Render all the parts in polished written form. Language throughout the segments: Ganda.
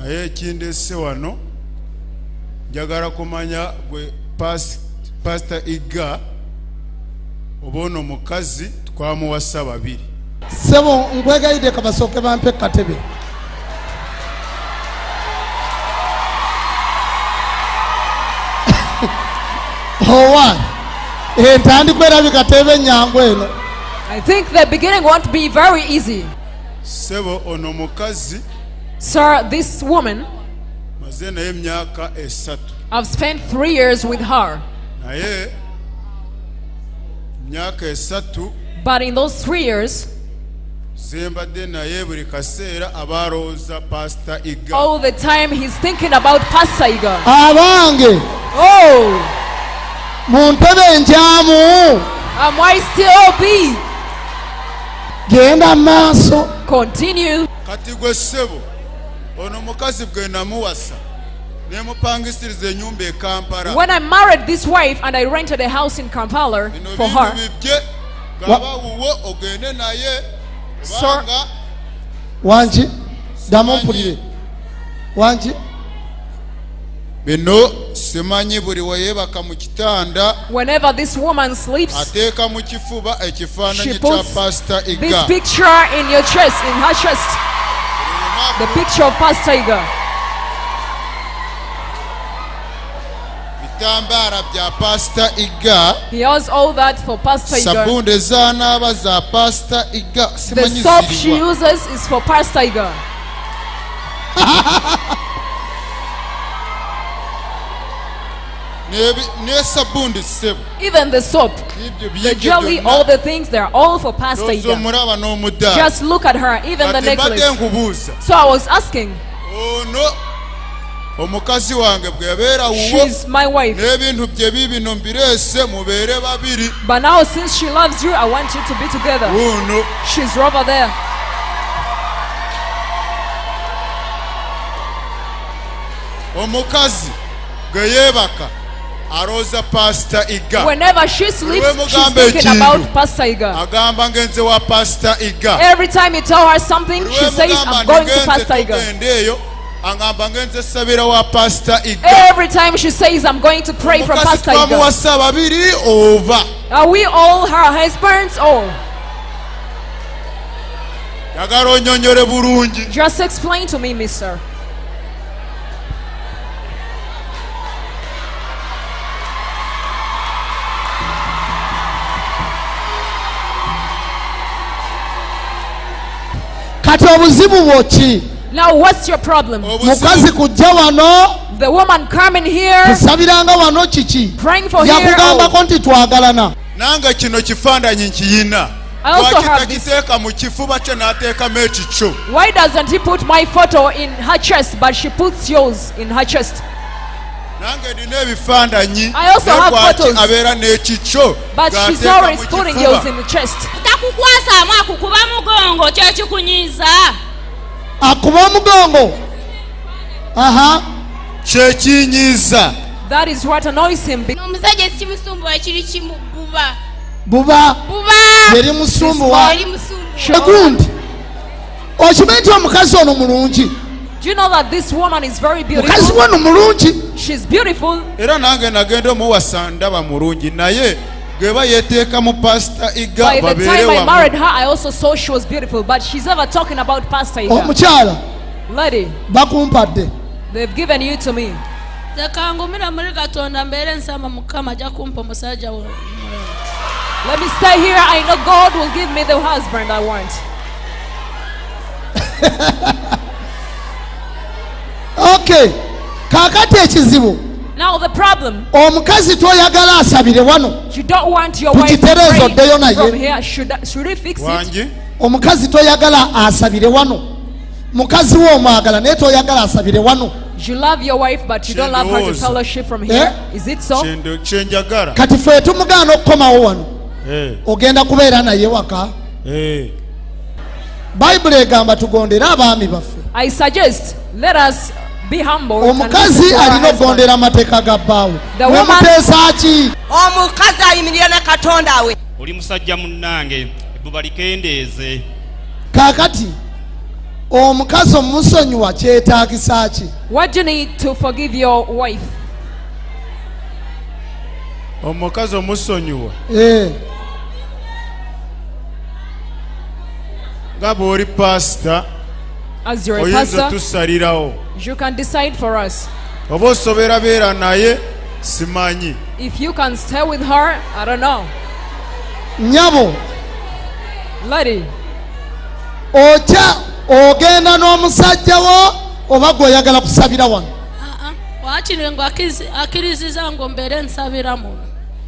naye ekindese wano njagala kumanya gwe Pastor Iga oba Ono Mukazi twamuwasa babiri. Sebo nkwegayide kabasooke bampe katebe. Owa entandikwerabika katebe nyangu eno. I think the beginning won't be very easy. Sebo Ono Mukazi. Sir, this woman, maze naye emyaka 3. I've spent 3 years with her. Naye myaka 3. But in those 3 years, zembadde naye buli kaseera abarooza Pastor Iga. all the time he's thinking about Pastor Iga. Abange. Oh. Muntebe njamu. Am I still be? Genda maaso. Continue. Kati gwe ssebo Ono Mukazi gwe namuwasa nemupangisiriza ennyumba e Kampala. When I married this wife and I rented a house in Kampala for her. Ogende naye Sir, wanji damumpulire wanji bino simanyi buli weyebaka mu kitanda. Whenever this woman sleeps, ateeka mu kifuba ekifaananyi she kya puts Pastor Iga. this picture in your chest, in her chest. The picture of Pastor Iga. Bitambara bya Pastor Iga. He has all that for Pastor Iga. Sabunde zanaaba za Pastor Iga. The soap she uses is for Pastor Iga. Even the soap, the jelly, all the things, they're all for Pastor Iga. Just look at her, even the necklace. So I was asking, omukazi wange bwe yabeera she's my wife. n'ebintu bye bibino mbireese mubeere babiri. But now since she loves you, I want you to be together. She's over there. Omukazi gwe yeebaka arooza Pastor Iga. Whenever she sleeps, she's thinking about Pastor Iga. agamba ngenze wa Pastor Iga. Every time you tell her something, she says, I'm going to Pastor Iga. Every time she says, I'm going to pray for Pastor Iga. Are we all her husbands? Oh. Just explain to me, mister. Kati obuzibu bwoki? Now what's your problem? Mukazi kujja wano. The woman coming here. Kusabiranga wano kiki? Praying for here. Yakugambako nti twagalana. Nanga kino kifaananyi nkiyina. I also have this. Mu kifuba kye n'ateekamu ekikyo. Why doesn't he put my photo in her chest, but she puts yours in her chest? Nange nina ebifaananyi. I also have photos. Abeera n'ekikyo. But she's always putting yours in the chest. Takukwasaamu akukuba mugongo kye kikunyiiza. Akuba omugongo. Aha. Kye kinyiiza. That is what annoys him. Omusajja simusumbuwa ekiri kimu buba. Buba. Buba. Yeri musumbuwa. Yeri musumbuwa. Segundi. Okimanyi nti omukazi ono mulungi. Do you know that this woman is very beautiful? Mukazi ono mulungi. She's beautiful. Era nange nagenda omuwasa ndaba mulungi naye geba yeteeka mu Pastor Iga By the babeere time I wamu. married her, I also saw she was beautiful, but she's never talking about Pastor Iga. Omukyala. Lady, bakumpadde. they've given you to me. Tekangumira muri Katonda mbeere nsamba Mukama ajja kumpa omusajja wo. Let me stay here. I know God will give me the husband I want. Okay. Kakati ekizibu. Now the problem. Omukazi toyagala asabire wano. You don't want your wife to pray from here. Should we fix it? Omukazi toyagala asabire wano. Mukazi wo omwagala naye toyagala asabire wano. You love your wife but you don't love her to fellowship from here. Is it so? Kati ffe tumugaana okukomawo wano. Ogenda kubeera naye waka. Bayibuli egamba tugondere abaami baffe. I suggest let us be humble. Omukazi alina okugondera amateeka ga bbaawe. Wemuteesa ki? Omukazi ayimirira ne Katonda we. Oli musajja munnange ebbuba likendeeze. Kaakati omukazi omusonyiwa kyetaagisa ki? What do you need to forgive your wife? omukazi omusonyiwa nga bw'oli pastor As you're a oyinza pastor, tusalirawo you can decide for us. oba osobera beera naye simanyi. If you can stay with her, I don't know. Nyabo Lady, okya ogenda n'omusajja wo oba gwe oyagala kusabira wano? wakiri ngu akkiriziza ngu mbeere nsabira muno.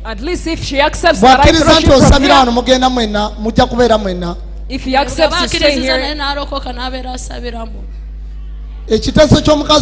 at least if she accepts that I bwakkiriza nti approach you from osabira wano here, mugenda mwenna mujja kubeera mwenna. if he accepts to stay akkiriziza naye here, n'alokoka n'abeera asabira muno. Ekiteeso ky'omukazi